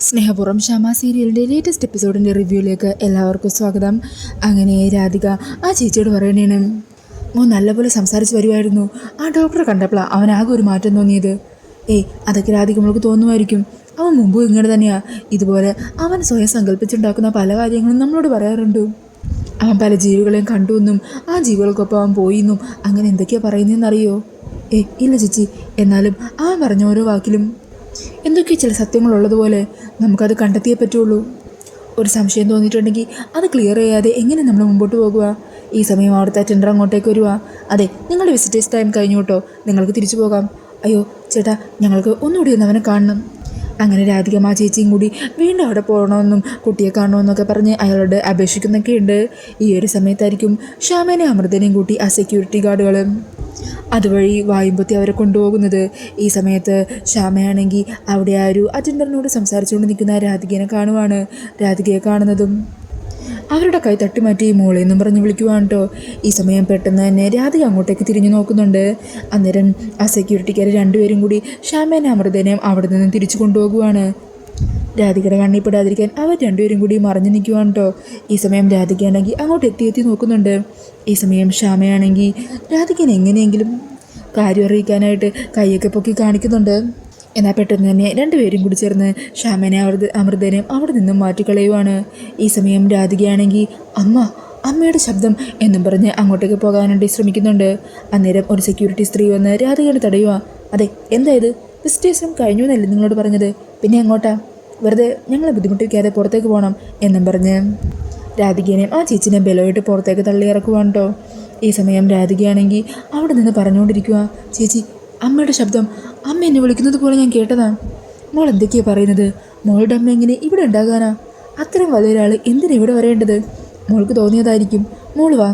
സ്നേഹപൂർവ്വം ഷമ സീരിയലിൻ്റെ ലേറ്റസ്റ്റ് എപ്പിസോഡിൻ്റെ റിവ്യൂയിലേക്ക് എല്ലാവർക്കും സ്വാഗതം. അങ്ങനെ രാധിക ആ ചേച്ചിയോട് പറയണേണ്, മോൻ നല്ലപോലെ സംസാരിച്ച് വരുമായിരുന്നു. ആ ഡോക്ടറെ കണ്ടപ്പോഴാണ് അവനാകെ ഒരു മാറ്റം തോന്നിയത്. അതൊക്കെ രാധിക നമ്മൾക്ക് തോന്നുമായിരിക്കും. അവൻ മുമ്പ് ഇങ്ങനെ തന്നെയാണ്. ഇതുപോലെ അവൻ സ്വയം സങ്കല്പിച്ചുണ്ടാക്കുന്ന പല കാര്യങ്ങളും നമ്മളോട് പറയാറുണ്ട്. അവൻ പല ജീവികളെയും കണ്ടു എന്നും ആ ജീവികൾക്കൊപ്പം അവൻ പോയിന്നും അങ്ങനെ എന്തൊക്കെയാണ് പറയുന്നതെന്നറിയോ? ഇല്ല ചേച്ചി, എന്നാലും അവൻ പറഞ്ഞ ഓരോ വാക്കിലും എന്തൊക്കെ ചില സത്യങ്ങളുള്ളതുപോലെ നമുക്കത് കണ്ടെത്തിയേ പറ്റുള്ളൂ. ഒരു സംശയം തോന്നിയിട്ടുണ്ടെങ്കിൽ അത് ക്ലിയർ ചെയ്യാതെ എങ്ങനെ നമ്മൾ മുമ്പോട്ട് പോകുക? ഈ സമയം അവിടുത്തെ ടെൻഡർ അങ്ങോട്ടേക്ക് വരുക. അതെ, നിങ്ങളുടെ വിസിറ്റേഴ്സ് ടൈം കഴിഞ്ഞു കേട്ടോ, നിങ്ങൾക്ക് തിരിച്ചു പോകാം. അയ്യോ ചേട്ടാ, ഞങ്ങൾക്ക് ഒന്നുകൂടി ഒന്ന് അവനെ കാണണം. അങ്ങനെ രാധിക ആ ചേച്ചിയും കൂടി വീണ്ടും അവിടെ പോകണമെന്നും കുട്ടിയെ കാണണമെന്നൊക്കെ പറഞ്ഞ് അയാളോട് അപേക്ഷിക്കുന്നൊക്കെ ഉണ്ട്. ഈ ഒരു സമയത്തായിരിക്കും ശ്യാമേനെയും അമൃതനെയും കൂട്ടി ആ സെക്യൂരിറ്റി ഗാർഡുകൾ അതുവഴി വായുമ്പത്തി അവരെ കൊണ്ടുപോകുന്നത്. ഈ സമയത്ത് ശ്യാമയാണെങ്കിൽ അവിടെ ആ ഒരു അറ്റൻഡറിനോട് സംസാരിച്ചുകൊണ്ട് നിൽക്കുന്ന രാധികയെ കാണുവാണ്. രാധികയെ കാണുന്നതും അവരുടെ കൈ തട്ടിമാറ്റി മോളെന്നും പറഞ്ഞ് വിളിക്കുവാണ് കേട്ടോ. ഈ സമയം പെട്ടെന്ന് തന്നെ രാധിക അങ്ങോട്ടേക്ക് തിരിഞ്ഞു നോക്കുന്നുണ്ട്. അന്നേരം ആ സെക്യൂരിറ്റിക്കാർ രണ്ടുപേരും കൂടി ശ്യാമേനെ അമൃതനെയും അവിടെ നിന്ന് തിരിച്ചു കൊണ്ടുപോകുവാണ്. രാധികയുടെ കണ്ണിപ്പെടാതിരിക്കാൻ അവർ രണ്ടുപേരും കൂടി മറഞ്ഞു നിൽക്കുവാണ് കേട്ടോ. ഈ സമയം രാധികയാണെങ്കിൽ അങ്ങോട്ട് എത്തി നോക്കുന്നുണ്ട്. ഈ സമയം ശ്യാമയാണെങ്കിൽ രാധികനെ എങ്ങനെയെങ്കിലും കാര്യം അറിയിക്കാനായിട്ട് കൈയൊക്കെ പൊക്കി കാണിക്കുന്നുണ്ട്. എന്നാൽ പെട്ടെന്ന് തന്നെ രണ്ടുപേരും കൂടി ചേർന്ന് ശ്യാമനെ അമൃതനെയും അവിടെ നിന്നും മാറ്റിക്കളയുവാണ്. ഈ സമയം രാധികയാണെങ്കിൽ അമ്മയുടെ ശബ്ദം എന്നും പറഞ്ഞ് അങ്ങോട്ടേക്ക് പോകാനായിട്ട് ശ്രമിക്കുന്നുണ്ട്. അന്നേരം ഒരു സെക്യൂരിറ്റി സ്ത്രീ വന്ന് രാധികനെ തടയുക. അതെ, എന്തായത്? വിസിറ്റേഴ്സും കഴിഞ്ഞു എന്നല്ലേ നിങ്ങളോട് പറഞ്ഞത്? പിന്നെ എങ്ങോട്ടാ? വെറുതെ ഞങ്ങളെ ബുദ്ധിമുട്ടിക്കാതെ പുറത്തേക്ക് പോകണം എന്നും പറഞ്ഞ് രാധികേനെയും ആ ചേച്ചിനെയും ബലമായിട്ട് പുറത്തേക്ക് തള്ളി ഇറക്കുവാണ് കേട്ടോ. ഈ സമയം രാധികയാണെങ്കിൽ അവിടെ നിന്ന് പറഞ്ഞുകൊണ്ടിരിക്കുക, ചേച്ചി, അമ്മയുടെ ശബ്ദം, അമ്മ എന്നെ വിളിക്കുന്നത് പോലെ ഞാൻ കേട്ടതാ. മോൾ എന്തൊക്കെയാണ് പറയുന്നത്? മോളുടെ അമ്മ എങ്ങനെ ഇവിടെ ഉണ്ടാകാനാ? അത്രയും വലിയൊരാൾ എന്തിനാ ഇവിടെ വരേണ്ടത്? മോൾക്ക് തോന്നിയതായിരിക്കും. മോള് വാ.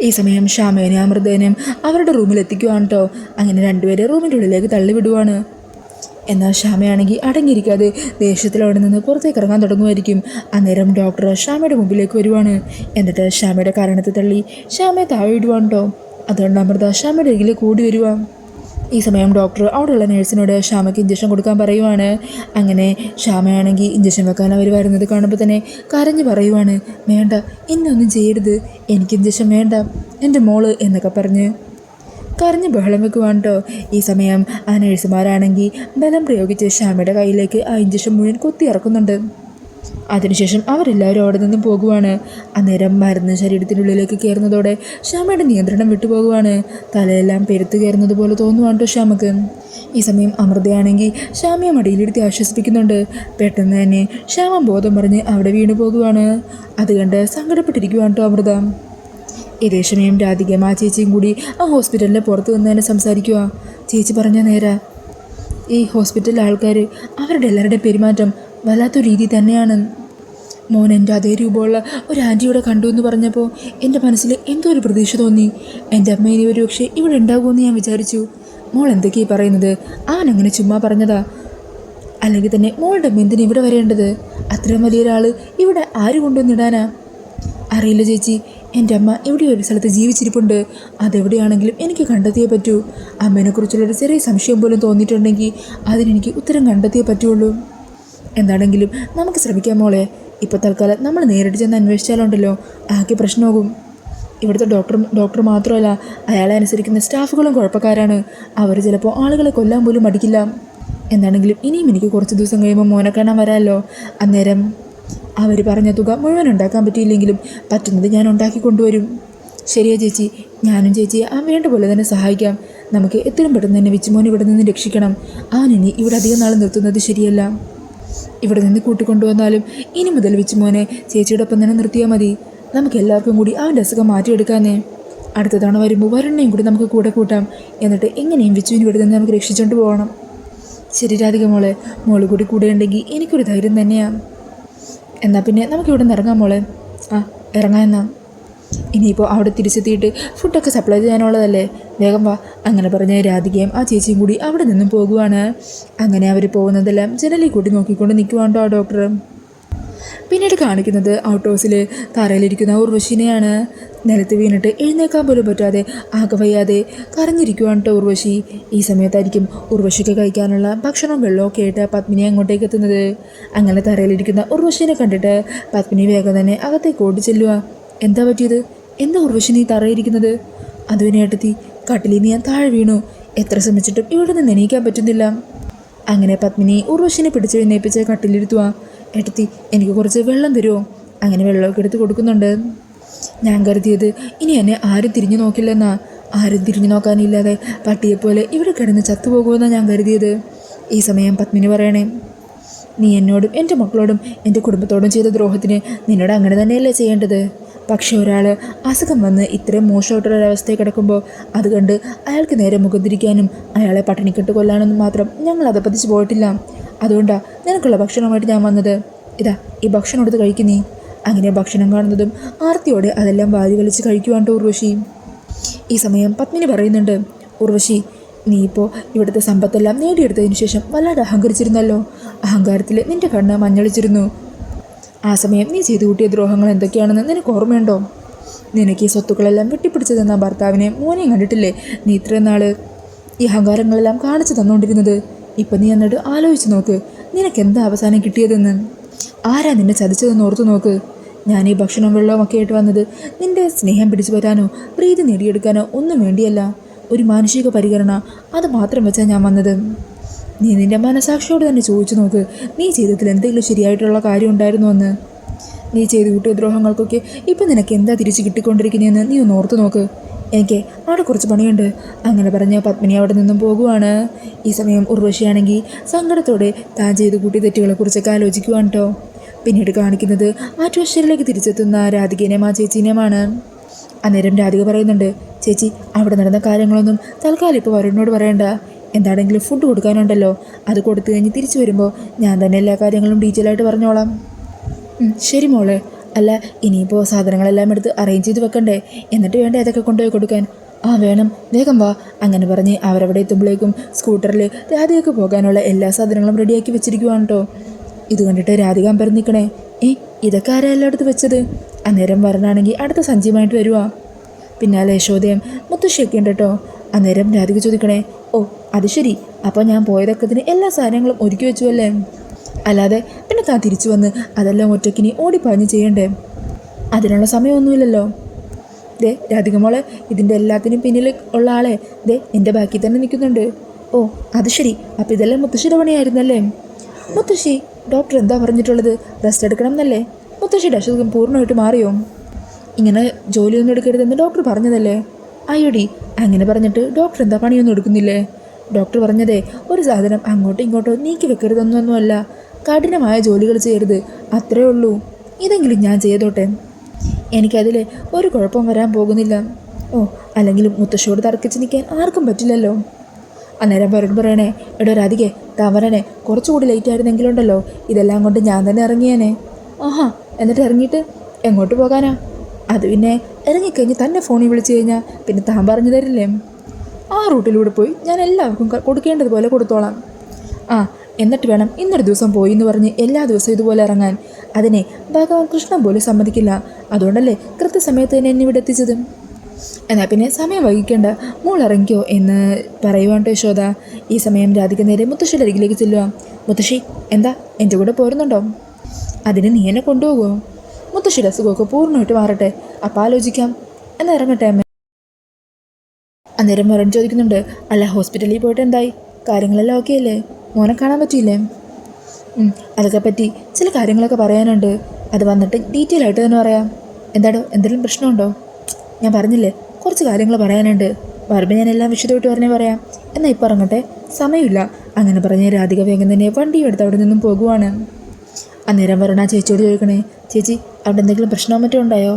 ഈ സമയം ശ്യാമേനെയും അമൃതേനെയും അവരുടെ റൂമിൽ എത്തിക്കുവാണ് കേട്ടോ. അങ്ങനെ രണ്ടുപേരെ റൂമിൻ്റെ ഉള്ളിലേക്ക് തള്ളിവിടുവാണ്. എന്നാൽ ശ്യാമയാണെങ്കിൽ അടങ്ങിയിരിക്കാതെ ദേഷ്യത്തിൽ അവിടെ നിന്ന് പുറത്തേക്ക് ഇറങ്ങാൻ തുടങ്ങുമായിരിക്കും. അന്നേരം ഡോക്ടർ ശ്യാമയുടെ മുമ്പിലേക്ക് വരുവാണ്. എന്നിട്ട് ശ്യാമയുടെ കാരണത്തെ തള്ളി ശ്യാമയെ താഴെ ഇടുവാണ് കേട്ടോ. അതുകൊണ്ട് അമൃത ശ്യാമയുടെ അരികിൽ കൂടി വരുവാ. ഈ സമയം ഡോക്ടർ അവിടെയുള്ള നേഴ്സിനോട് ശ്യാമയ്ക്ക് ഇഞ്ചക്ഷൻ കൊടുക്കാൻ പറയുവാണ്. അങ്ങനെ ശ്യാമയാണെങ്കിൽ ഇഞ്ചക്ഷൻ വെക്കാൻ അവർ വരുന്നത് കാണുമ്പോൾ തന്നെ കരഞ്ഞ് പറയുവാണ്, വേണ്ട, എന്നെ ഒന്നും ചെയ്യരുത്, എനിക്ക് ഇഞ്ചക്ഷൻ വേണ്ട, എൻ്റെ മോള് എന്നൊക്കെ പറഞ്ഞ് കരഞ്ഞ് ബഹളം വെക്കുവാണ് കേട്ടോ. ഈ സമയം ആ നഴ്സുമാരാണെങ്കിൽ ബലം പ്രയോഗിച്ച് ശ്യാമയുടെ കയ്യിലേക്ക് ആ ഇഞ്ചക്ഷൻ മുഴുവൻ കുത്തി ഇറക്കുന്നുണ്ട്. അതിനുശേഷം അവരെല്ലാവരും അവിടെ നിന്നും പോകുവാണ്. അന്നേരം മരുന്ന് ശരീരത്തിനുള്ളിലേക്ക് കയറുന്നതോടെ ശ്യാമയുടെ നിയന്ത്രണം വിട്ടുപോകുവാണ്. തലയെല്ലാം പെരുത്ത് കയറുന്നത് പോലെ തോന്നുവാണ് കേട്ടോ ശ്യാമക്ക്. ഈ സമയം അമൃതയാണെങ്കിൽ ശ്യാമയെ മടിയിലെടുത്ത് ആശ്വസിപ്പിക്കുന്നുണ്ട്. പെട്ടെന്ന് തന്നെ ശ്യാമ ബോധം പറഞ്ഞ് അവിടെ വീണു പോകുവാണ്. അത് കണ്ട് സങ്കടപ്പെട്ടിരിക്കുവാണ് കേട്ടോ അമൃത. ഇതേ സമയം രാധികയും ആ ചേച്ചിയും കൂടി ആ ഹോസ്പിറ്റലിൻ്റെ പുറത്ത് നിന്ന് തന്നെ സംസാരിക്കുക. ചേച്ചി പറഞ്ഞ നേരാ, ഈ ഹോസ്പിറ്റലിലെ ആൾക്കാർ അവരുടെ എല്ലാവരുടെയും പെരുമാറ്റം വല്ലാത്തൊരു രീതി തന്നെയാണ്. മോൻ എൻ്റെ അതേ രൂപമുള്ള ഒരു ആൻറ്റിയുടെ കണ്ടു എന്ന് പറഞ്ഞപ്പോൾ എൻ്റെ മനസ്സിൽ എന്തോ ഒരു പ്രതീക്ഷ തോന്നി. എൻ്റെ അമ്മ ഇനി ഒരു പക്ഷേ ഇവിടെ ഉണ്ടാകുമെന്ന് ഞാൻ വിചാരിച്ചു. മോൾ എന്തൊക്കെയാണ് പറയുന്നത്? അവനങ്ങനെ ചുമ്മാ പറഞ്ഞതാ. അല്ലെങ്കിൽ തന്നെ മോളുടെ അമ്മ എന്തിനാ ഇവിടെ വരേണ്ടത്? അത്രയും വലിയൊരാൾ ഇവിടെ ആര് കൊണ്ടുവന്നിടാനാ? അറിയില്ല ചേച്ചി, എൻ്റെ അമ്മ ഇവിടെ ഒരു സ്ഥലത്ത് ജീവിച്ചിരിപ്പുണ്ട്. അതെവിടെയാണെങ്കിലും എനിക്ക് കണ്ടെത്തിയേ പറ്റൂ. അമ്മേനെക്കുറിച്ചുള്ളൊരു ചെറിയ സംശയം പോലും തോന്നിയിട്ടുണ്ടെങ്കിൽ അതിനെനിക്ക് ഉത്തരം കണ്ടെത്തിയേ പറ്റുള്ളൂ. എന്താണെങ്കിലും നമുക്ക് ശ്രമിക്കാം മോളെ. ഇപ്പോൾ തൽക്കാലം നമ്മൾ നേരിട്ട് ചെന്ന് അന്വേഷിച്ചാലുണ്ടല്ലോ ആകെ പ്രശ്നമാകും. ഇവിടുത്തെ ഡോക്ടർ മാത്രമല്ല, അയാളെ അനുസരിക്കുന്ന സ്റ്റാഫുകളും കുഴപ്പക്കാരാണ്. അവർ ചിലപ്പോൾ ആളുകളെ കൊല്ലാൻ പോലും മടിക്കില്ല. എന്താണെങ്കിലും ഇനിയും എനിക്ക് കുറച്ച് ദിവസം കഴിയുമ്പോൾ മോനെ കാണാൻ വരാമല്ലോ. അന്നേരം അവർ പറഞ്ഞ തുക മുഴുവൻ ഉണ്ടാക്കാൻ പറ്റിയില്ലെങ്കിലും പറ്റുന്നത് ഞാൻ ഉണ്ടാക്കി കൊണ്ടുവരും. ശരിയാ ചേച്ചി, ഞാനും ചേച്ചിയെ ആ വേണ്ട പോലെ തന്നെ സഹായിക്കാം. നമുക്ക് എത്രയും പെട്ടെന്ന് തന്നെ വിച്ചുമോൻ ഇവിടെ നിന്ന് രക്ഷിക്കണം. അവനിനി ഇവിടെ അധികം നാൾ നിർത്തുന്നത് ശരിയല്ല. ഇവിടെ നിന്ന് കൂട്ടിക്കൊണ്ടുവന്നാലും ഇനി മുതൽ വിച്ചുമോനെ ചേച്ചിയുടെ ഒപ്പം തന്നെ നിർത്തിയാൽ മതി. നമുക്ക് എല്ലാവർക്കും കൂടി അവൻ്റെ അസുഖം മാറ്റിയെടുക്കാനേ. അടുത്ത തവണ വരുമ്പോൾ വരുണ്ണയും കൂടി നമുക്ക് കൂടെ കൂട്ടാം. എന്നിട്ട് എങ്ങനെയും വിച്ചുവിന് ഇവിടെ നിന്ന് നമുക്ക് രക്ഷിച്ചുകൊണ്ട് പോകണം. ശരി രാധിക മോളെ, മോള് കൂടി കൂടെ ഉണ്ടെങ്കിൽ എനിക്കൊരു ധൈര്യം തന്നെയാണ്. എന്നാൽ പിന്നെ നമുക്കിവിടെ നിന്ന് ഇറങ്ങാം മോളെ. ഇറങ്ങാം എന്നാ. ഇനിയിപ്പോൾ അവിടെ തിരിച്ചെത്തിയിട്ട് ഫുഡൊക്കെ സപ്ലൈ ചെയ്യാനുള്ളതല്ലേ, വേഗം വാ. അങ്ങനെ പറഞ്ഞ് രാധികയും ആ ചേച്ചിയും കൂടി അവിടെ നിന്നും പോകുവാണ്. അങ്ങനെ അവർ പോകുന്നതെല്ലാം ജനലിൽ കൂടി നോക്കിക്കൊണ്ട് നിൽക്കുവാണ്ടോ ആ ഡോക്ടർ. പിന്നീട് കാണിക്കുന്നത് ഔട്ട് ഹൗസിൽ തറയിലിരിക്കുന്ന ഉർവശിനെയാണ്. നിലത്ത് വീണിട്ട് എഴുന്നേക്കാൻ പോലും പറ്റാതെ ആകെ വയ്യാതെ കരഞ്ഞിരിക്കുവാണ് കേട്ടോ ഉർവശി. ഈ സമയത്തായിരിക്കും ഉർവശിക്ക് കഴിക്കാനുള്ള ഭക്ഷണവും വെള്ളമൊക്കെ ആയിട്ട് പത്മിനി അങ്ങോട്ടേക്ക് എത്തുന്നത്. അങ്ങനെ തറയിലിരിക്കുന്ന ഉർവശിനെ കണ്ടിട്ട് പത്മിനി വേഗം തന്നെ അകത്തേക്ക് ഓടി ചെല്ലുക. എന്താ പറ്റിയത്? എന്താ ഉർവശി നീ തറയിരിക്കുന്നത്? അതുവിനേട്ടത്തി, കട്ടിലിൽ നിന്ന് ഞാൻ താഴെ വീണു. എത്ര ശ്രമിച്ചിട്ടും ഇവിടെ നിന്ന് എണീക്കാൻ പറ്റുന്നില്ല. അങ്ങനെ പത്മിനി ഉർവശിനെ പിടിച്ച് എഴുന്നേപ്പിച്ച് കട്ടിലിരുത്തുക. ഏട്ടത്തി, എനിക്ക് കുറച്ച് വെള്ളം തരുമോ? അങ്ങനെ വെള്ളമൊക്കെ എടുത്ത് കൊടുക്കുന്നുണ്ട്. ഞാൻ കരുതിയത് ഇനി എന്നെ ആരും തിരിഞ്ഞു നോക്കില്ലെന്നാ. ആരും തിരിഞ്ഞു നോക്കാനില്ലാതെ പട്ടിയെപ്പോലെ ഇവിടെ കിടന്ന് ചത്തുപോകുമെന്നാണ് ഞാൻ കരുതിയത്. ഈ സമയം പത്മിനി പറയണേ, നീ എന്നോടും എൻ്റെ മക്കളോടും എൻ്റെ കുടുംബത്തോടും ചെയ്ത ദ്രോഹത്തിന് നിന്നോട് അങ്ങനെ തന്നെയല്ലേ ചെയ്യേണ്ടത്? പക്ഷെ ഒരാൾ അസുഖം വന്ന് ഇത്രയും മോശമായിട്ടുള്ളൊരവസ്ഥയിൽ കിടക്കുമ്പോൾ അത് കണ്ട് അയാൾക്ക് നേരെ മുഖം തിരിക്കാനും അയാളെ പട്ടിണിക്കിട്ട് കൊല്ലാനൊന്നും മാത്രം ഞങ്ങൾ അതപ്പതിച്ച് പോയിട്ടില്ല. അതുകൊണ്ടാണ് നിനക്കുള്ള ഭക്ഷണമായിട്ട് ഞാൻ വന്നത്. ഇതാ, ഈ ഭക്ഷണം എടുത്ത് കഴിക്കുന്നീ. അങ്ങനെ ഭക്ഷണം കാണുന്നതും ആർത്തിയോടെ അതെല്ലാം വാരി വലിച്ച് കഴിക്കുവാണ്ട് ഉർവശി. ഈ സമയം പത്മിനി പറയുന്നുണ്ട്, ഉർവശി, നീ ഇപ്പോൾ ഇവിടുത്തെ സമ്പത്തെല്ലാം നേടിയെടുത്തതിന് ശേഷം വല്ലാതെ അഹങ്കരിച്ചിരുന്നല്ലോ. അഹങ്കാരത്തിൽ നിന്റെ കണ്ണ് മഞ്ഞളിച്ചിരുന്നു. ആ സമയം നീ ചെയ്തു കൂട്ടിയ ദ്രോഹങ്ങൾ എന്തൊക്കെയാണെന്ന് നിനക്ക് ഓർമ്മയുണ്ടോ? നിനക്ക് ഈ സ്വത്തുക്കളെല്ലാം വെട്ടിപ്പിടിച്ചു തന്ന ഭർത്താവിനെ മോനെയും കണ്ടിട്ടില്ലേ നീ ഇത്രയും നാൾ ഈ അഹങ്കാരങ്ങളെല്ലാം കാണിച്ചു തന്നുകൊണ്ടിരുന്നത്? ഇപ്പം നീ എന്നിട്ട് ആലോചിച്ച് നോക്ക്, നിനക്ക് എന്താ അവസാനം കിട്ടിയതെന്ന്. ആരാ നിന്നെ ചതിച്ചതെന്ന് ഓർത്തു നോക്ക്. ഞാൻ ഈ ഭക്ഷണം വെള്ളവും ഒക്കെ ആയിട്ട് വന്നത് നിന്റെ സ്നേഹം പിടിച്ചു വരാനോ പ്രീതി നേടിയെടുക്കാനോ ഒന്നും വേണ്ടിയല്ല. ഒരു മാനുഷിക പരിഗണന അത് മാത്രം വെച്ചാണ് ഞാൻ വന്നത്. നീ നിൻ്റെ മനസാക്ഷിയോട് തന്നെ ചോദിച്ചു നോക്ക്, നീ ചെയ്തതിൽ എന്തെങ്കിലും ശരിയായിട്ടുള്ള കാര്യം ഉണ്ടായിരുന്നോ എന്ന്. നീ ചെയ്തു കൂട്ടിയ ദ്രോഹങ്ങൾക്കൊക്കെ ഇപ്പം നിനക്ക് എന്താ തിരിച്ച് കിട്ടിക്കൊണ്ടിരിക്കുന്നതെന്ന് നീ ഒന്ന് ഓർത്ത് നോക്ക്. എനിക്ക് അവിടെ കുറച്ച് പണിയുണ്ട്. അങ്ങനെ പറഞ്ഞ പത്മിനി അവിടെ നിന്നും പോകുവാണ്. ഈ സമയം ഉർവശിയാണെങ്കിൽ സങ്കടത്തോടെ താൻ ചെയ്തു കൂട്ടിയ തെറ്റുകളെക്കുറിച്ചൊക്കെ ആലോചിക്കുവാണ് കേട്ടോ. പിന്നീട് കാണിക്കുന്നത് ആറ്റുവശ്ശേരിയിലേക്ക് തിരിച്ചെത്തുന്ന രാധികേനെയും ആ ചേച്ചീനെയുമാണ്. അന്നേരം രാധിക പറയുന്നുണ്ട്, ചേച്ചി, അവിടെ നടന്ന കാര്യങ്ങളൊന്നും തൽക്കാലം ഇപ്പോൾ വരുണിനോട് പറയണ്ട. എന്താണെങ്കിലും ഫുഡ് കൊടുക്കാനുണ്ടല്ലോ, അത് കൊടുത്തു കഴിഞ്ഞ് തിരിച്ചു വരുമ്പോൾ ഞാൻ തന്നെ എല്ലാ കാര്യങ്ങളും ഡീറ്റെയിൽ ആയിട്ട് പറഞ്ഞോളാം. ശരി മോളെ. അല്ല, ഇനിയിപ്പോൾ സാധനങ്ങളെല്ലാം എടുത്ത് അറേഞ്ച് ചെയ്ത് വെക്കണ്ടേ? എന്നിട്ട് വേണ്ട അതൊക്കെ കൊണ്ടുപോയി കൊടുക്കാൻ. ആ വേണം, വേഗം വാ. അങ്ങനെ പറഞ്ഞ് അവരവിടെ എത്തുമ്പോഴേക്കും സ്കൂട്ടറിൽ രാധികയ്ക്ക് പോകാനുള്ള എല്ലാ സാധനങ്ങളും റെഡിയാക്കി വെച്ചിരിക്കുവാണ് കേട്ടോ. ഇത് കണ്ടിട്ട് രാധിക അമ്പരന്നിക്കണേ, ഇതൊക്കെ ആരാ എല്ലായിടത്ത് വെച്ചത്? അന്നേരം വരണാണെങ്കിൽ അടുത്ത സഞ്ചിയുമായിട്ട് വരുവാ. പിന്നാലെ യശോദയം മുത്തശ്ശിയൊക്കെ ഉണ്ട് കേട്ടോ. അന്നേരം രാധിക ചോദിക്കണേ, ഓ അത് ശരി, അപ്പോൾ ഞാൻ പോയതൊക്കത്തിന് എല്ലാ സാധനങ്ങളും ഒരുക്കി വെച്ചു അല്ലേ? അല്ലാതെ പിന്നെ താൻ തിരിച്ചു വന്ന് അതെല്ലാം ഒറ്റയ്ക്കിനി ഓടിപ്പാഞ്ഞ് ചെയ്യണ്ടേ? അതിനുള്ള സമയമൊന്നുമില്ലല്ലോ. ദേ രാധിക മോളെ, ഇതിൻ്റെ എല്ലാത്തിനും പിന്നിൽ ഉള്ള ആളെ ദേ എൻ്റെ ബാക്കിൽ തന്നെ നിൽക്കുന്നുണ്ട്. ഓ അത് ശരി, അപ്പോൾ ഇതെല്ലാം മുത്തശ്ശിയുടെ പണിയായിരുന്നല്ലേ? മുത്തശ്ശി, ഡോക്ടർ എന്താ പറഞ്ഞിട്ടുള്ളത്? റെസ്റ്റ് എടുക്കണം എന്നല്ലേ? മുത്തശ്ശിയുടെ അസുഖം പൂർണ്ണമായിട്ട് മാറിയോ? ഇങ്ങനെ ജോലിയൊന്നും എടുക്കരുതെന്ന് ഡോക്ടർ പറഞ്ഞതല്ലേ? അയ്യോടി, അങ്ങനെ പറഞ്ഞിട്ട് ഡോക്ടർ എന്താ പണിയൊന്നും എടുക്കുന്നില്ലേ? ഡോക്ടർ പറഞ്ഞതേ ഒരു സാധനം അങ്ങോട്ടോ ഇങ്ങോട്ടോ നീക്കി വെക്കരുതെന്നൊന്നുമല്ല, കഠിനമായ ജോലികൾ ചെയ്യരുത്, അത്രേ ഉള്ളൂ. ഇതെങ്കിലും ഞാൻ ചെയ്തോട്ടെ, എനിക്കതിൽ ഒരു കുഴപ്പം വരാൻ പോകുന്നില്ല. ഓ അല്ലെങ്കിലും മുത്തശ്ശിയോട് തർക്കിച്ച് നിൽക്കാൻ ആർക്കും പറ്റില്ലല്ലോ. അന്നേരം വരട് പറയണേ, എടോ രാധികെ, താൻ കുറച്ചുകൂടി ലേറ്റ് ആയിരുന്നെങ്കിലുണ്ടല്ലോ ഇതെല്ലാം കൊണ്ട് ഞാൻ തന്നെ ഇറങ്ങിയേനെ. ആഹാ, എന്നിട്ട് ഇറങ്ങിയിട്ട് എങ്ങോട്ട് പോകാനാ? അത് പിന്നെ ഇറങ്ങിക്കഴിഞ്ഞ് തന്നെ ഫോണിൽ വിളിച്ചു കഴിഞ്ഞാൽ പിന്നെ താൻ പറഞ്ഞു തരില്ലേ? ആ റൂട്ടിലൂടെ പോയി ഞാൻ എല്ലാവർക്കും കൊടുക്കേണ്ടതുപോലെ കൊടുത്തോളാം. ആ എന്നിട്ട് വേണം ഇന്നൊരു ദിവസം പോയി എന്ന് പറഞ്ഞ് എല്ലാ ദിവസവും ഇതുപോലെ ഇറങ്ങാൻ. അതിനെ ഭഗവാൻ കൃഷ്ണൻ പോലും സമ്മതിക്കില്ല. അതുകൊണ്ടല്ലേ കൃത്യസമയത്ത് തന്നെ എന്നെ ഇവിടെ എത്തിച്ചത്. എന്നാൽ പിന്നെ സമയം വൈകിക്കേണ്ട, മോൾ ഇറങ്ങിക്കോ എന്ന് പറയുവാണ്ട് യശോദ. ഈ സമയം രാധിക നേരെ മുത്തശ്ശിയുടെ അരികിലേക്ക് ചെല്ലുക. മുത്തശ്ശി, എന്താ എൻ്റെ കൂടെ പോരുന്നുണ്ടോ? അതിന് നീ എന്നെ കൊണ്ടുപോകുമോ? മുത്തശ്ശിയുടെ അസുഖമൊക്കെ പൂർണ്ണമായിട്ട് മാറട്ടെ, അപ്പം ആലോചിക്കാം. എന്നാൽ ഇറങ്ങട്ടെ അമ്മ. അന്നേരം വരൺ ചോദിക്കുന്നുണ്ട്, അല്ല ഹോസ്പിറ്റലിൽ പോയിട്ട് എന്തായി? കാര്യങ്ങളെല്ലാം ഓക്കെ അല്ലേ? മോനെ കാണാൻ പറ്റിയില്ലേ? അതൊക്കെ പറ്റി ചില കാര്യങ്ങളൊക്കെ പറയാനുണ്ട്, അത് വന്നിട്ട് ഡീറ്റെയിൽ ആയിട്ട് തന്നെ പറയാം. എന്താടോ, എന്തെങ്കിലും പ്രശ്നമുണ്ടോ? ഞാൻ പറഞ്ഞില്ലേ കുറച്ച് കാര്യങ്ങൾ പറയാനുണ്ട്, വരുമ്പോൾ ഞാൻ എല്ലാം വിശദമായിട്ട് പറഞ്ഞേ പറയാം. എന്നാൽ ഇപ്പം ഇറങ്ങട്ടെ, സമയമില്ല. അങ്ങനെ പറഞ്ഞ് രാധിക വേഗം തന്നെ വണ്ടിയും എടുത്ത് അവിടെ നിന്നും പോകുവാണ്. അന്നേരം വരണ ചേച്ചിയോട് ചോദിക്കണേ, ചേച്ചി അവിടെ എന്തെങ്കിലും പ്രശ്നമോ മറ്റോ ഉണ്ടായോ?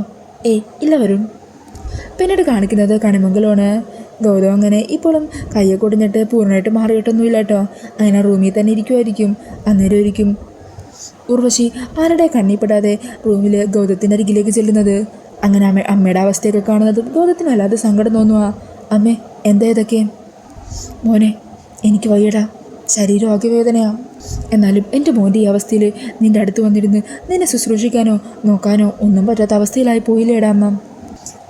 ഇല്ല വരുൺ. പിന്നീട് കാണിക്കുന്നത് കണിമംഗലമാണ്. ഗൗതം അങ്ങനെ ഇപ്പോഴും കയ്യെ കൊടിഞ്ഞിട്ട് പൂർണ്ണമായിട്ട് മാറിയിട്ടൊന്നുമില്ല കേട്ടോ. അങ്ങനെ റൂമിൽ തന്നെ ഇരിക്കുമായിരിക്കും. അന്നേരം ഒരിക്കും ഉർവശി ആരുടെ കണ്ണിപ്പെടാതെ റൂമിൽ ഗൗതത്തിൻ്റെ അരികിലേക്ക് ചെല്ലുന്നത്. അങ്ങനെ അമ്മയുടെ അവസ്ഥയൊക്കെ കാണുന്നതും ഗൗതത്തിന് വല്ലാതെ സങ്കടം തോന്നുക. അമ്മേ, എന്താ ഇതൊക്കെ? മോനെ, എനിക്ക് വയ്യടാ. ശരീരം ആകെ വേദനയാണ്. എന്നാലും എൻ്റെ മോൻ്റെ ഈ അവസ്ഥയിൽ നിൻ്റെ അടുത്ത് വന്നിരുന്ന് നിന്നെ ശുശ്രൂഷിക്കാനോ നോക്കാനോ ഒന്നും പറ്റാത്ത അവസ്ഥയിലായി പോയില്ലേടാ അമ്മ.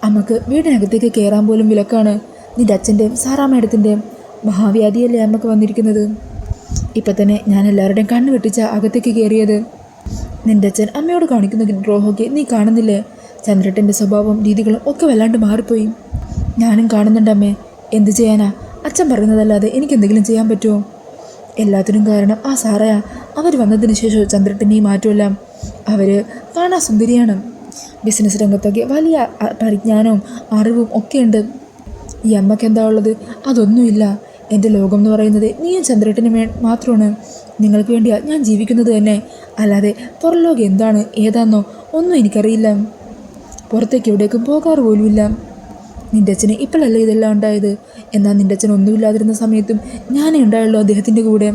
അമ്മക്ക് വീടിനകത്തേക്ക് കയറാൻ പോലും വിലക്കാണ്. നിൻ്റെ അച്ഛൻ്റെയും സാറാമ്മേടത്തിൻ്റെയും മഹാവ്യാധിയല്ലേ അമ്മക്ക് വന്നിരിക്കുന്നത്. ഇപ്പം തന്നെ ഞാൻ എല്ലാവരുടെയും കണ്ണ് വെട്ടിച്ച അകത്തേക്ക് കയറിയത്. നിൻ്റെ അച്ഛൻ അമ്മയോട് കാണിക്കുന്ന ദ്രോഹമൊക്കെ നീ കാണുന്നില്ലേ? ചന്ദ്രേട്ടൻ്റെ സ്വഭാവം രീതികളും ഒക്കെ വല്ലാണ്ട് മാറിപ്പോയി. ഞാനും കാണുന്നുണ്ട് അമ്മേ. എന്ത് ചെയ്യാനാ? അച്ഛൻ പറയുന്നതല്ലാതെ എനിക്കെന്തെങ്കിലും ചെയ്യാൻ പറ്റുമോ? എല്ലാത്തിനും കാരണം ആ സാറയാ. അവർ വന്നതിന് ശേഷം ചന്ദ്രേട്ടൻ്റെ ഈ മാറ്റമല്ല. അവർ കാണാൻ സുന്ദരിയാണ്. ബിസിനസ് രംഗത്തൊക്കെ വലിയ പരിജ്ഞാനവും അറിവും ഒക്കെയുണ്ട്. ഈ അമ്മയ്ക്ക് എന്താ ഉള്ളത്? അതൊന്നുമില്ല. എൻ്റെ ലോകം എന്ന് പറയുന്നത് നീയും ചന്ദ്രേട്ടനും മാത്രമാണ്. നിങ്ങൾക്ക് വേണ്ടിയാണ് ഞാൻ ജീവിക്കുന്നത് തന്നെ. അല്ലാതെ പുറംലോകം എന്താണ് ഏതാണെന്നോ ഒന്നും എനിക്കറിയില്ല. പുറത്തേക്ക് എവിടേക്കും പോകാറ് പോലുമില്ല. നിൻ്റെ അച്ഛന് ഇപ്പോഴല്ലേ ഇതെല്ലാം ഉണ്ടായത്. എന്നാൽ നിൻ്റെ അച്ഛൻ ഒന്നുമില്ലാതിരുന്ന സമയത്തും ഞാനേ ഉണ്ടായുള്ളൂ അദ്ദേഹത്തിൻ്റെ കൂടെ.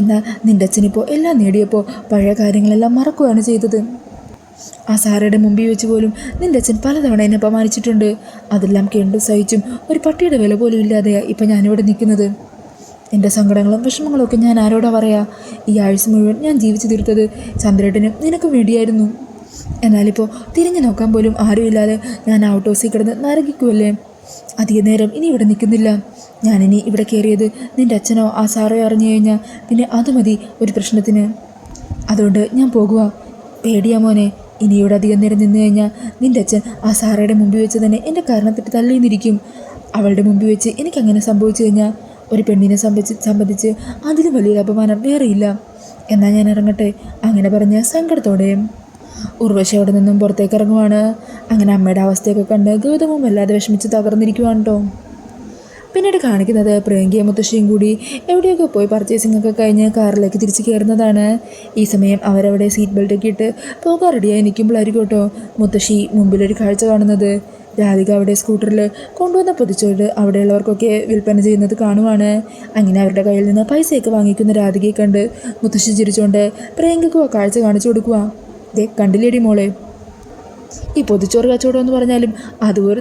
എന്നാൽ നിൻ്റെ അച്ഛനിപ്പോൾ എല്ലാം നേടിയപ്പോൾ പഴയ കാര്യങ്ങളെല്ലാം മറക്കുകയാണ് ചെയ്തത്. ആ സാറയുടെ മുമ്പിൽ വെച്ച് പോലും നിൻ്റെ അച്ഛൻ പലതവണ എന്നെ അപമാനിച്ചിട്ടുണ്ട്. അതെല്ലാം കേണ്ടു സഹിച്ചും ഒരു പട്ടിയുടെ വില പോലും ഇല്ലാതെയാണ് ഇപ്പം ഞാനിവിടെ നിൽക്കുന്നത്. എൻ്റെ സങ്കടങ്ങളും വിഷമങ്ങളും ഒക്കെ ഞാൻ ആരോടാ പറയാ? ഈ ആഴ്ച മുഴുവൻ ഞാൻ ജീവിച്ചു തീർത്തത് ചന്ദ്രേട്ടനും നിനക്കും വേണ്ടിയായിരുന്നു. എന്നാലിപ്പോൾ തിരിഞ്ഞു നോക്കാൻ പോലും ആരുമില്ലാതെ ഞാൻ ഔട്ട് ഹൗസിൽ കിടന്ന് നരകിക്കുമല്ലേ. അധിക നേരം ഇനി ഇവിടെ നിൽക്കുന്നില്ല. ഞാനിനി ഇവിടെ കയറിയത് നിൻ്റെ അച്ഛനോ ആ സാറോ അറിഞ്ഞു കഴിഞ്ഞാൽ പിന്നെ അത് മതി ഒരു പ്രശ്നത്തിന്. അതുകൊണ്ട് ഞാൻ പോകുക. പേടിയാ മോനെ. ഇനി ഇവിടെ അധികം നേരം നിന്ന് കഴിഞ്ഞാൽ നിൻ്റെ അച്ഛൻ ആ സാറയുടെ മുമ്പിൽ വെച്ച് തന്നെ എൻ്റെ കാരണത്തിട്ട് തള്ളിന്നിരിക്കും. അവളുടെ മുമ്പിൽ വെച്ച് എനിക്കങ്ങനെ സംഭവിച്ചു കഴിഞ്ഞാൽ ഒരു പെണ്ണിനെ സംബന്ധിച്ച് അതിലും വലിയൊരു അപമാനം വേറെയില്ല. എന്നാൽ ഞാൻ ഇറങ്ങട്ടെ. അങ്ങനെ പറഞ്ഞ സങ്കടത്തോടെ ഉർവശി അവിടെ നിന്നും പുറത്തേക്ക് ഇറങ്ങുവാണ്. അങ്ങനെ അമ്മയുടെ അവസ്ഥയൊക്കെ കണ്ട് ഗൗതമും വല്ലാതെ വിഷമിച്ച് തകർന്നിരിക്കുവാണ് കേട്ടോ. പിന്നീട് കാണിക്കുന്നത് പ്രിയങ്കയും മുത്തശ്ശിയും കൂടി എവിടെയൊക്കെ പോയി പർച്ചേസിംഗ് ഒക്കെ കഴിഞ്ഞ് കാറിലേക്ക് തിരിച്ച് കയറുന്നതാണ്. ഈ സമയം അവരവിടെ സീറ്റ് ബെൽറ്റൊക്കെ ഇട്ട് പോകാൻ റെഡിയായി നിൽക്കുമ്പോഴായിരിക്കും കേട്ടോ മുത്തശ്ശി മുമ്പിലൊരു കാഴ്ച കാണുന്നത്. രാധിക അവിടെ സ്കൂട്ടറിൽ കൊണ്ടുവന്ന പൊതിച്ചോട് അവിടെയുള്ളവർക്കൊക്കെ വിൽപ്പന ചെയ്യുന്നത് കാണുവാണ്. അങ്ങനെ അവരുടെ കയ്യിൽ നിന്ന് പൈസയൊക്കെ വാങ്ങിക്കുന്ന രാധികയെ കണ്ട് മുത്തശ്ശി ചിരിച്ചുകൊണ്ട് പ്രിയങ്കയ്ക്കും ആ കാഴ്ച കാണിച്ചു കൊടുക്കുക. ദേ കണ്ടില്ലേടി മോളെ, ഈ പൊതിച്ചോറ് കച്ചവടം എന്ന് പറഞ്ഞാലും അതുപോലെ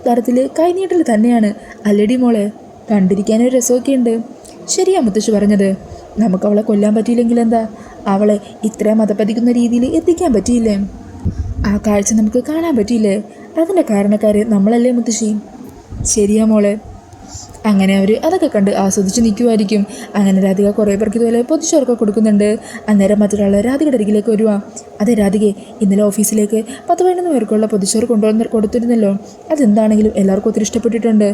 തരത്തിൽ കൈനീട്ടൽ തന്നെയാണ് അല്ലടി മോളെ. കണ്ടിരിക്കാനൊരു രസമൊക്കെ ഉണ്ട്. ശരിയാ മുത്തശ്ശി പറഞ്ഞത്. നമുക്ക് അവളെ കൊല്ലാൻ പറ്റിയില്ലെങ്കിൽ എന്താ, അവളെ ഇത്രയും മതപ്പതിക്കുന്ന രീതിയിൽ എത്തിക്കാൻ പറ്റിയില്ലേ? ആ കാഴ്ച നമുക്ക് കാണാൻ പറ്റിയില്ലേ? അതിൻ്റെ കാരണക്കാർ നമ്മളല്ലേ മുത്തശ്ശി. ശരിയാ മോളെ. അങ്ങനെ അവർ അതൊക്കെ കണ്ട് ആസ്വദിച്ച് നിൽക്കുമായിരിക്കും. അങ്ങനെ രാധിക കുറേ പേർക്ക് ഇതുപോലെ പൊതിച്ചോറൊക്കെ കൊടുക്കുന്നുണ്ട്. അന്നേരം മറ്റൊരാൾ രാധികയുടെ അരികിലേക്ക് വരുവാ. അതെ രാധികയെ, ഇന്നലെ ഓഫീസിലേക്ക് 10-11 പേർക്കുള്ള പൊതിച്ചോറ് കൊടുത്തിരുന്നല്ലോ. അതെന്താണെങ്കിലും എല്ലാവർക്കും ഒത്തിരി ഇഷ്ടപ്പെട്ടിട്ടുണ്ട്.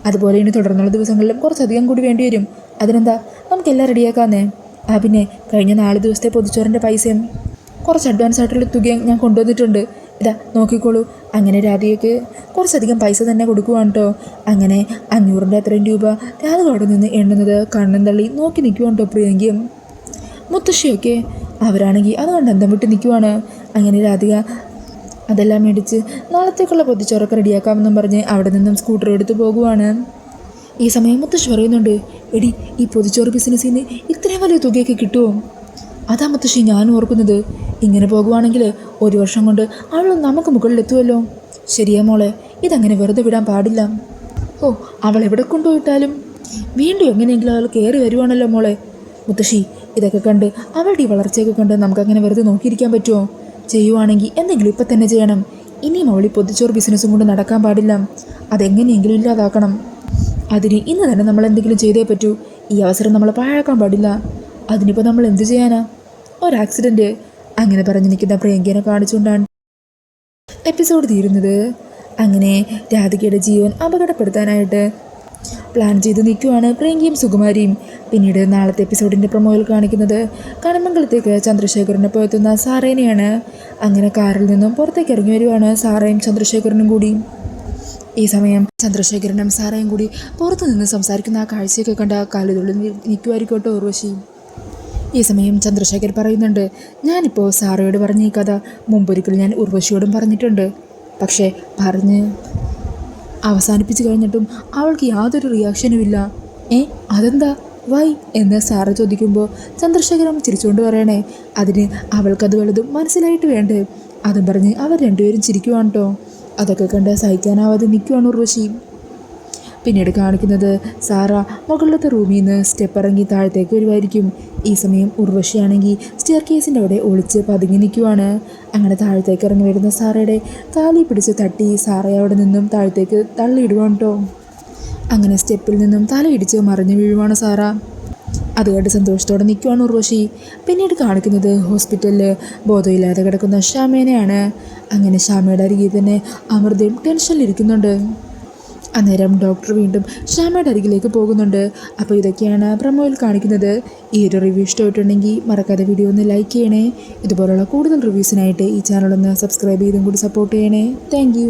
അതുപോലെ ഇനി തുടർന്നുള്ള ദിവസങ്ങളിലും കുറച്ചധികം കൂടി വേണ്ടി വരും. അതിനെന്താ, നമുക്കെല്ലാം റെഡിയാക്കാന്നേ. പിന്നെ കഴിഞ്ഞ 4 ദിവസത്തെ പൊതിച്ചോറിൻ്റെ പൈസയും കുറച്ച് അഡ്വാൻസ് ആയിട്ടുള്ള തുകയും ഞാൻ കൊണ്ടുവന്നിട്ടുണ്ട്. ഇതാ നോക്കിക്കോളൂ. അങ്ങനെ രാധികയ്ക്ക് കുറച്ചധികം പൈസ തന്നെ കൊടുക്കുവാണ് കേട്ടോ. അങ്ങനെ 500ൻ്റെ അത്രയും രൂപ രാധിക അവിടെ നിന്ന് എണ്ണുന്നത് കണ്ണും തള്ളി നോക്കി നിൽക്കുവാണ് കേട്ടോ പ്രിയങ്കയും മുത്തശ്ശിയൊക്കെ. അവരാണെങ്കിൽ അതുകൊണ്ട് അന്തം വിട്ട് നിൽക്കുവാണ്. അങ്ങനെ രാധിക അതെല്ലാം മേടിച്ച് നാളത്തേക്കുള്ള പൊതിച്ചോറൊക്കെ റെഡിയാക്കാമെന്നും പറഞ്ഞ് അവിടെ നിന്നും സ്കൂട്ടർ എടുത്ത് പോകുവാണ്. ഈ സമയം മുത്തശ്ശി പറയുന്നുണ്ട്, എടി ഈ പൊതിച്ചോറ് ബിസിനസ്സിൽ നിന്ന് ഇത്രയും വലിയ തുകയൊക്കെ കിട്ടുമോ? അതാ മുത്തശ്ശി ഞാൻ ഓർക്കുന്നത്. ഇങ്ങനെ പോകുവാണെങ്കിൽ 1 വർഷം കൊണ്ട് അവൾ നമുക്ക് മുകളിലെത്തുമല്ലോ. ശരിയാ മോളെ, ഇതങ്ങനെ വെറുതെ വിടാൻ പാടില്ല. ഓ, അവൾ എവിടെ കൊണ്ടുപോയിട്ടാലും വീണ്ടും എങ്ങനെയെങ്കിലും അവൾ കയറി വരുവാണല്ലോ മോളെ. മുത്തശ്ശി ഇതൊക്കെ കണ്ട് അവളുടെ ഈ വളർച്ചയൊക്കെ കണ്ട് നമുക്കങ്ങനെ വെറുതെ നോക്കിയിരിക്കാൻ പറ്റുമോ? ചെയ്യുവാണെങ്കിൽ എന്തെങ്കിലും ഇപ്പം തന്നെ ചെയ്യണം. ഇനിയും അവൾ ഈ പൊതിച്ചോറ് ബിസിനസ്സും കൊണ്ട് നടക്കാൻ പാടില്ല. അതെങ്ങനെയെങ്കിലും ഇല്ലാതാക്കണം. അതിന് ഇന്ന് തന്നെ നമ്മൾ എന്തെങ്കിലും ചെയ്തേ പറ്റൂ. ഈ അവസരം നമ്മൾ പാഴാക്കാൻ പാടില്ല. അതിനിപ്പോൾ നമ്മൾ എന്ത് ചെയ്യാനാ? ഒരു ആക്സിഡൻറ്റ്. അങ്ങനെ പറഞ്ഞു നിൽക്കുന്ന പ്രിയങ്കേനെ കാണിച്ചുകൊണ്ടാണ് എപ്പിസോഡ് തീരുന്നത്. അങ്ങനെ രാധികയുടെ ജീവൻ അപകടപ്പെടുത്താനായിട്ട് പ്ലാൻ ചെയ്ത് നിൽക്കുവാണ് പ്രിയങ്കയും സുകുമാരിയും. പിന്നീട് നാളത്തെ എപ്പിസോഡിൻ്റെ പ്രൊമോയിൽ കാണിക്കുന്നത് കണിമംഗലത്തേക്ക് ചന്ദ്രശേഖരനൊപ്പം എത്തുന്ന സാറേനെയാണ്. അങ്ങനെ കാറിൽ നിന്നും പുറത്തേക്ക് ഇറങ്ങി വരുവാണ് സാറയും ചന്ദ്രശേഖരനും കൂടി. ഈ സമയം ചന്ദ്രശേഖരനും സാറയും കൂടി പുറത്തു നിന്ന് സംസാരിക്കുന്ന ആ കാഴ്ചയൊക്കെ കണ്ട കാലുതുള്ളിൽ നിൽക്കുമായിരിക്കോട്ടോ ഉർവശി. ഈ സമയം ചന്ദ്രശേഖർ പറയുന്നുണ്ട്, ഞാനിപ്പോൾ സാറയോട് പറഞ്ഞ ഈ കഥ മുമ്പൊരിക്കൽ ഞാൻ ഉർവശിയോടും പറഞ്ഞിട്ടുണ്ട്. പക്ഷേ പറഞ്ഞ് അവസാനിപ്പിച്ച് കഴിഞ്ഞിട്ടും അവൾക്ക് യാതൊരു റിയാക്ഷനും ഇല്ല. അതെന്താ വൈ എന്ന് സാറ് ചോദിക്കുമ്പോൾ ചന്ദ്രശേഖരൻ ചിരിച്ചുകൊണ്ട് പറയണേ, അതിന് അവൾക്കത് വലുതും മനസ്സിലായിട്ട് വേണ്ടേ. അതും പറഞ്ഞ് അവർ രണ്ടുപേരും ചിരിക്കുവാണ് കേട്ടോ. അതൊക്കെ കണ്ട് സഹിക്കാനാവാതെ നിൽക്കുവാണ് ഉർവശി. പിന്നീട് കാണിക്കുന്നത് സാറ മുകളിലത്തെ റൂമിൽ നിന്ന് സ്റ്റെപ്പ് ഇറങ്ങി താഴത്തേക്ക് വരുമായിരിക്കും. ഈ സമയം ഉർവശിയാണെങ്കിൽ സ്റ്റെയർ കേസിൻ്റെ അവിടെ ഒളിച്ച് പതുങ്ങി നിൽക്കുവാണ്. അങ്ങനെ താഴത്തേക്ക് ഇറങ്ങി വരുന്ന സാറയുടെ കാലി പിടിച്ച് തട്ടി സാറയെ അവിടെ നിന്നും താഴത്തേക്ക് തള്ളിയിടുവാണ് കേട്ടോ. അങ്ങനെ സ്റ്റെപ്പിൽ നിന്നും തലയിടിച്ച് മറിഞ്ഞു വീഴുവാണ് സാറ. അത് കണ്ട് സന്തോഷത്തോടെ നിൽക്കുവാണ് ഉർവശി. പിന്നീട് കാണിക്കുന്നത് ഹോസ്പിറ്റലിൽ ബോധമില്ലാതെ കിടക്കുന്ന ശ്യാമേനെയാണ്. അങ്ങനെ ശ്യാമയുടെ അരികിൽ തന്നെ അമൃതയും ടെൻഷനിലിരിക്കുന്നുണ്ട്. അന്നേരം ഡോക്ടർ വീണ്ടും ശ്യാമയുടെ അരികിലേക്ക് പോകുന്നുണ്ട്. അപ്പോൾ ഇതൊക്കെയാണ് പ്രമോയിൽ കാണിക്കുന്നത്. ഈ ഒരു റിവ്യൂ ഇഷ്ടമായിട്ടുണ്ടെങ്കിൽ മറക്കാതെ വീഡിയോ ഒന്ന് ലൈക്ക് ചെയ്യണേ. ഇതുപോലുള്ള കൂടുതൽ റിവ്യൂസിനായിട്ട് ഈ ചാനലൊന്ന് സബ്സ്ക്രൈബ് ചെയ്തും കൂടി സപ്പോർട്ട് ചെയ്യണേ. താങ്ക്